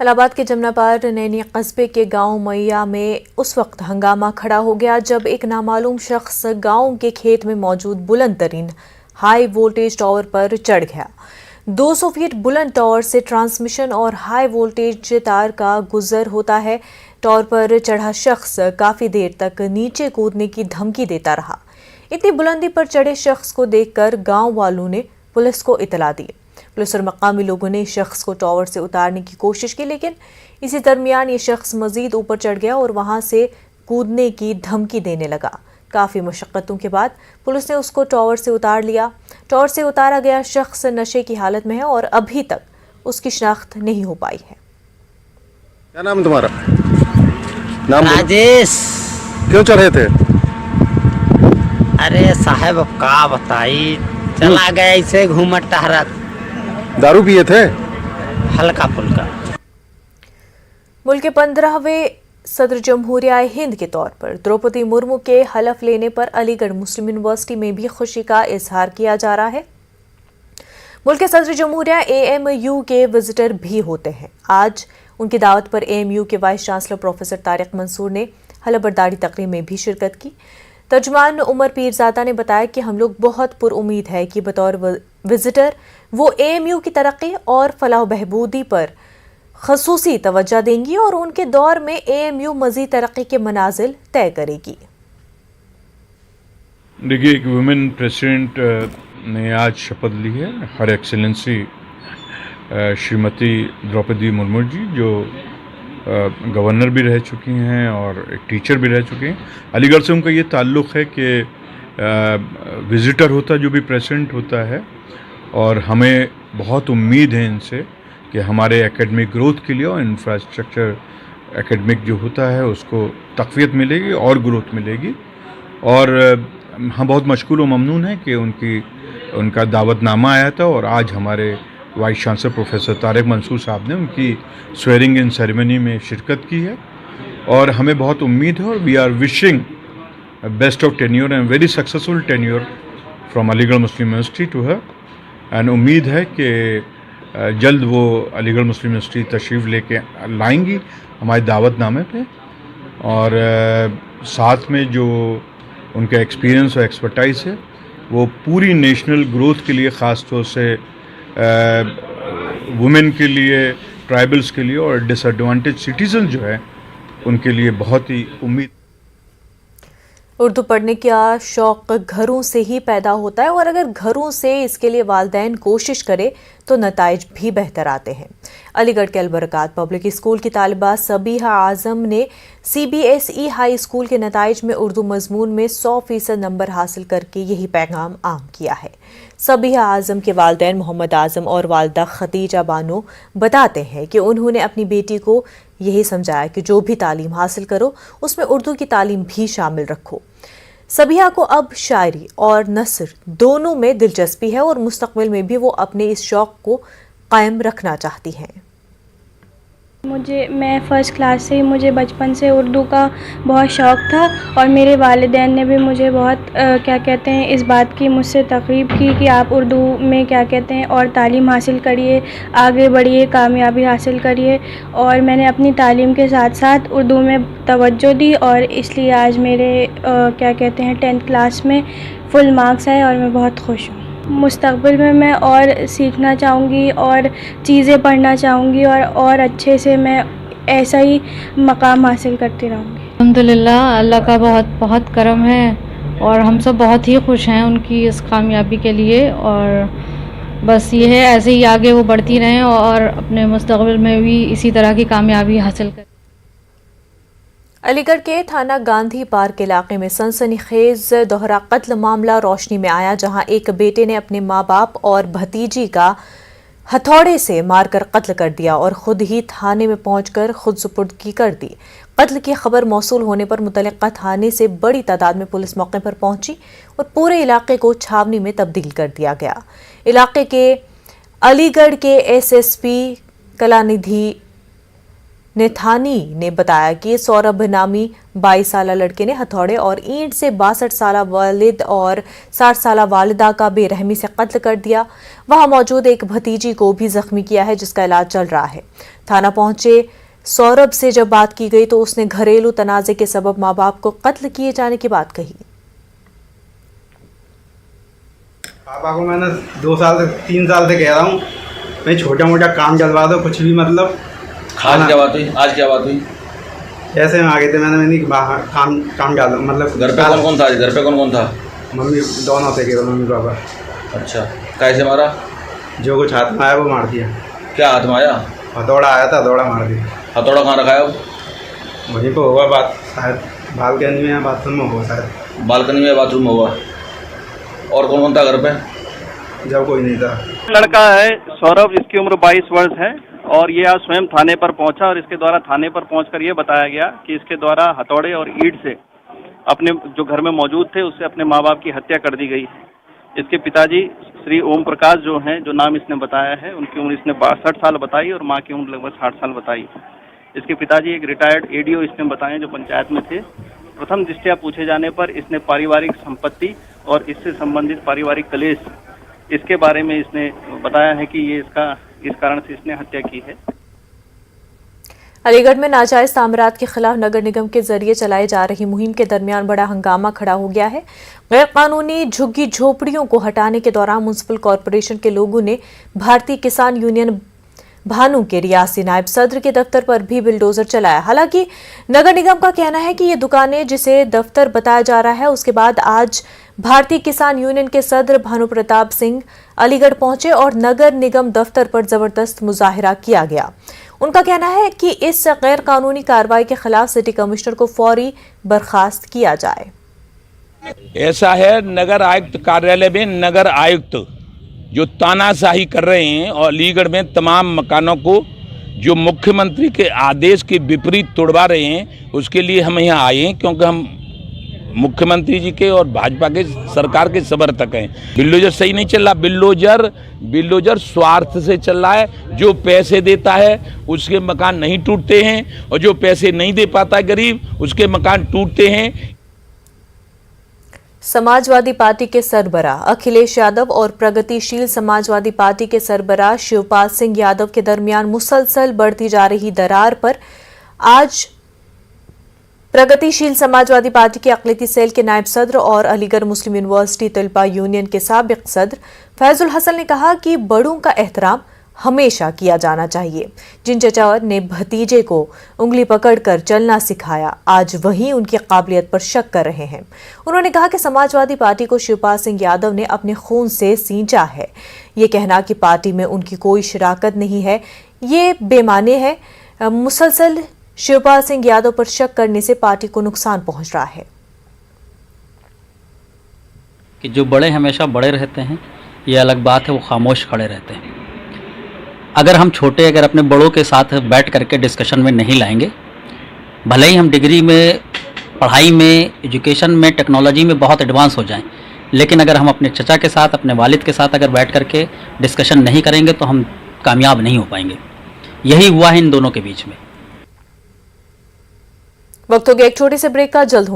इलाहाबाद के जमनापार नैनी कस्बे के गांव मैया में उस वक्त हंगामा खड़ा हो गया जब एक नामालूम शख्स गांव के खेत में मौजूद बुलंद तरीन हाई वोल्टेज टावर पर चढ़ गया। 200 फीट बुलंद टावर से ट्रांसमिशन और हाई वोल्टेज तार का गुजर होता है। टावर पर चढ़ा शख्स काफी देर तक नीचे कूदने की धमकी देता रहा। इतनी बुलंदी पर चढ़े शख्स को देखकर गांव वालों ने पुलिस को इतला दी। पुलिस और मकामी लोगों ने शख्स को टावर से उतारने की कोशिश की, लेकिन इसी दरमियान ये शख्स मजीद ऊपर चढ़ गया और वहां से कूदने की धमकी देने लगा। काफ़ी मशक्क़तों के बाद पुलिस ने उसको टावर से उतार लिया। टावर से उतारा गया शख्स नशे की हालत में है और अभी तक उसकी शिनाख्त नहीं हो पाई है। क्या नाम तुम्हारा? नाम राजेश। क्यों चढ़े थे? अरे साहब अब का बताई, चला गया इसे घूमत टहरत। दारू पिए थे? हल्का फुल्का। मुल्क के 15वें सदर जमहूरिया हिंद के तौर पर द्रौपदी मुर्मू के हलफ लेने पर अलीगढ़ मुस्लिम यूनिवर्सिटी में भी खुशी का इजहार किया जा रहा है। मुल्क के सदर जमहूरिया AMU के विजिटर भी होते हैं। आज उनकी दावत पर AMU के vice chancellor professor Tariq Mansoor ने हलफबरदारी तकरीब में भी शिरकत की। तर्जुमान उमर पीरजादा ने बताया कि हम लोग बहुत पुरउम्मीद है कि बतौर विजिटर वो AMU की तरक्की और फलाह बहबूदी पर खसूसी तवज्जो देंगी और उनके दौर में AMU मज़ीद तरक्की के मनाजिल तय करेगी। देखिए, एक वुमेन प्रेसिडेंट ने आज शपथ ली है, हर एक्सेलेंसी श्रीमती द्रौपदी मुर्मू जी, जो गवर्नर भी रह चुकी हैं और एक टीचर भी रह चुकी हैं। अलीगढ़ से उनका ये ताल्लुक़ है कि विज़िटर होता जो भी प्रेसिडेंट होता है, और हमें बहुत उम्मीद है इनसे कि हमारे एकेडमिक ग्रोथ के लिए और इंफ्रास्ट्रक्चर एकेडमिक जो होता है उसको तक़वियत मिलेगी और ग्रोथ मिलेगी। और हम बहुत मशकूर व ममनून हैं कि उनका दावतनामा आया था और आज हमारे vice chancellor professor Tariq Mansoor साहब ने उनकी स्वेरिंग इन सेरेमनी में शिरकत की है। और हमें बहुत उम्मीद है और we are wishing best of tenure and very successful tenure from Aligarh Muslim University to her. And उम्मीद है कि जल्द वो अलीगढ़ मुस्लिम यूनिवर्सिटी तशरीफ़ लेके लाएंगी हमारे दावतनामे पे। और साथ में जो उनका एक्सपीरियंस और एक्सपर्टाइज है वो पूरी नेशनल ग्रोथ के लिए, ख़ास तौर से वुमेन के लिए, ट्राइबल्स के लिए और डिसएडवांटेज सिटीज़न जो है उनके लिए बहुत ही उम्मीद। उर्दू पढ़ने का शौक़ घरों से ही पैदा होता है और अगर घरों से इसके लिए वालिदैन कोशिश करे तो नताइज भी बेहतर आते हैं। अलीगढ़ के अलबरकात पब्लिक स्कूल की तालिबा सबीहा आज़म ने CBSE हाई स्कूल के नताइज में उर्दू मजमून में 100% नंबर हासिल करके यही पैगाम आम किया है। सबीहा आज़म के वालिदैन मोहम्मद आज़म और वालदा खदीजा बानो बताते हैं कि उन्होंने अपनी बेटी को यही समझाया कि जो भी तालीम हासिल करो उसमें उर्दू की तालीम भी शामिल रखो। सबीहा को अब शायरी और नस्र दोनों में दिलचस्पी है और मुस्तकबिल में भी वो अपने इस शौक़ को कायम रखना चाहती हैं। मैं फ़र्स्ट क्लास से ही मुझे बचपन से उर्दू का बहुत शौक़ था और मेरे वालिदैन ने भी मुझे बहुत इस बात की मुझसे तक़रीब की कि आप उर्दू में और तालीम हासिल करिए, आगे बढ़िए, कामयाबी हासिल करिए। और मैंने अपनी तालीम के साथ साथ उर्दू में तवज्जो दी और इसलिए आज मेरे 10th क्लास में फुल मार्क्स आए और मैं बहुत खुश हूँ। मुस्तक़बिल में मैं और सीखना चाहूँगी और चीज़ें पढ़ना चाहूँगी और अच्छे से मैं ऐसा ही मकाम हासिल करती रहूँगी। अल्हम्दुलिल्लाह, अल्लाह का बहुत बहुत करम है और हम सब बहुत ही खुश हैं उनकी इस कामयाबी के लिए। और बस ये है ऐसे ही आगे वो बढ़ती रहें और अपने मुस्तक़बिल में भी इसी तरह की कामयाबी हासिल करें। अलीगढ़ के थाना गांधी पार्क इलाके में सनसनीखेज दोहरा कत्ल मामला रोशनी में आया, जहां एक बेटे ने अपने माँ बाप और भतीजी का हथौड़े से मारकर कत्ल कर दिया और खुद ही थाने में पहुंचकर खुद सुपुर्दगी कर दी। कत्ल की खबर मौसूल होने पर मुतल्लिका थाने से बड़ी तादाद में पुलिस मौके पर पहुंची और पूरे इलाके को छावनी में तब्दील कर दिया गया। इलाके के अलीगढ़ के SSP कलानिधि नेथानी ने बताया कि सौरभ नामी 22 साल लड़के ने हथौड़े और ईंट से 62 साल वालिद और 60 साल वालिदा का बेरहमी से कत्ल कर दिया। वहां मौजूद एक भतीजी को भी जख्मी किया है, जिसका इलाज चल रहा है। थाना पहुंचे सौरभ से जब बात की गई तो उसने घरेलू तनाजे के सबब मां बाप को कत्ल किए जाने की बात कही। पापा को मैंने 2 साल से 3 साल से कह रहा हूँ, मैं छोटा मोटा काम चलवा दो, कुछ भी मतलब। आज क्या बात हुई? आज क्या बात हुई? ऐसे में आ गए थे, मैंने बाहर काम डाला, मतलब घर पे कौन कौन था? घर पे कौन कौन था? मम्मी दोनों थे, केवल मम्मी पापा। अच्छा, कैसे मारा? जो कुछ हाथ में आया वो मार दिया। क्या हाथ में आया? हथौड़ा आया था, हथौड़ा मार दिया। हथौड़ा कहाँ रखा है अब? वहीं पर होगा बात, शायद बालकनी में या बाथरूम में होगा शायद। बालकनी में बाथरूम में होगा। और कौन कौन था घर पे? जब कोई नहीं था। लड़का है सौरभ, इसकी उम्र 22 वर्ष है और ये आज स्वयं थाने पर पहुंचा और इसके द्वारा थाने पर पहुंचकर ये बताया गया कि इसके द्वारा हथौड़े और ईंट से अपने जो घर में मौजूद थे उससे अपने माँ बाप की हत्या कर दी गई है। इसके पिताजी श्री ओम प्रकाश जो हैं, जो नाम इसने बताया है, उनकी उम्र इसने 62 साल बताई और माँ की उम्र लगभग 60 साल बताई। इसके पिताजी एक रिटायर्ड एडीओ इसने बताए जो पंचायत में थे। प्रथम दृष्टया पूछे जाने पर इसने पारिवारिक संपत्ति और इससे संबंधित पारिवारिक कलेश, इसके बारे में इसने बताया है कि ये इस कारण से इसने हत्या की है। अलीगढ़ में नाजायज तामीरात के खिलाफ नगर निगम के जरिए चलाई जा रही मुहिम के दरमियान बड़ा हंगामा खड़ा हो गया है। गैर कानूनी झुग्गी झोपड़ियों को हटाने के दौरान म्युनिसिपल कॉरपोरेशन के लोगों ने भारतीय किसान यूनियन भानु के रियासी नायब सदर के दफ्तर पर भी बुलडोजर चलाया। हालांकि नगर निगम का कहना है कि ये दुकानें जिसे दफ्तर बताया जा रहा है, उसके बाद आज भारतीय किसान यूनियन के सदर भानु प्रताप सिंह अलीगढ़ पहुंचे और नगर निगम दफ्तर पर जबरदस्त मुजाहिरा किया गया। उनका कहना है कि इस गैर कानूनी कार्रवाई के खिलाफ सिटी कमिश्नर को फौरी बर्खास्त किया जाए। ऐसा है, नगर आयुक्त कार्यालय में नगर आयुक्त जो तानाशाही कर रहे हैं और अलीगढ़ में तमाम मकानों को जो मुख्यमंत्री के आदेश के विपरीत तोड़वा रहे हैं, उसके लिए हम यहाँ आए हैं क्योंकि हम मुख्यमंत्री जी के और भाजपा के सरकार के समर्थक हैं। बिल्डोजर सही नहीं चल रहा। बिल्डोजर स्वार्थ से चल रहा है। जो पैसे देता है उसके मकान नहीं टूटते हैं और जो पैसे नहीं दे पाता है गरीब, उसके मकान टूटते हैं। समाजवादी पार्टी के सरबराह अखिलेश यादव और प्रगतिशील समाजवादी पार्टी के सरबराह शिवपाल सिंह यादव के दरमियान मुसलसल बढ़ती जा रही दरार पर आज प्रगतिशील समाजवादी पार्टी के अक़लियती सेल के नायब सदर और अलीगढ़ मुस्लिम यूनिवर्सिटी तलबा यूनियन के साबिक सदर फैजुल हसन ने कहा कि बड़ों का एहतराम हमेशा किया जाना चाहिए। जिन चचा ने भतीजे को उंगली पकड़कर चलना सिखाया, आज वही उनकी काबिलियत पर शक कर रहे हैं। उन्होंने कहा कि समाजवादी पार्टी को शिवपाल सिंह यादव ने अपने खून से सींचा है। ये कहना कि पार्टी में उनकी कोई शराकत नहीं है, ये बेमाने है। मुसलसल शिवपाल सिंह यादव पर शक करने से पार्टी को नुकसान पहुंच रहा है। कि जो बड़े हमेशा बड़े रहते हैं, ये अलग बात है, वो खामोश खड़े रहते हैं। अगर हम छोटे अगर अपने बड़ों के साथ बैठ करके डिस्कशन में नहीं लाएंगे, भले ही हम डिग्री में, पढ़ाई में, एजुकेशन में, टेक्नोलॉजी में बहुत एडवांस हो जाएं, लेकिन अगर हम अपने चचा के साथ, अपने वालिद के साथ अगर बैठ करके डिस्कशन नहीं करेंगे तो हम कामयाब नहीं हो पाएंगे। यही हुआ है इन दोनों के बीच में। वक्त हो गया एक छोटे से ब्रेक का, जल्द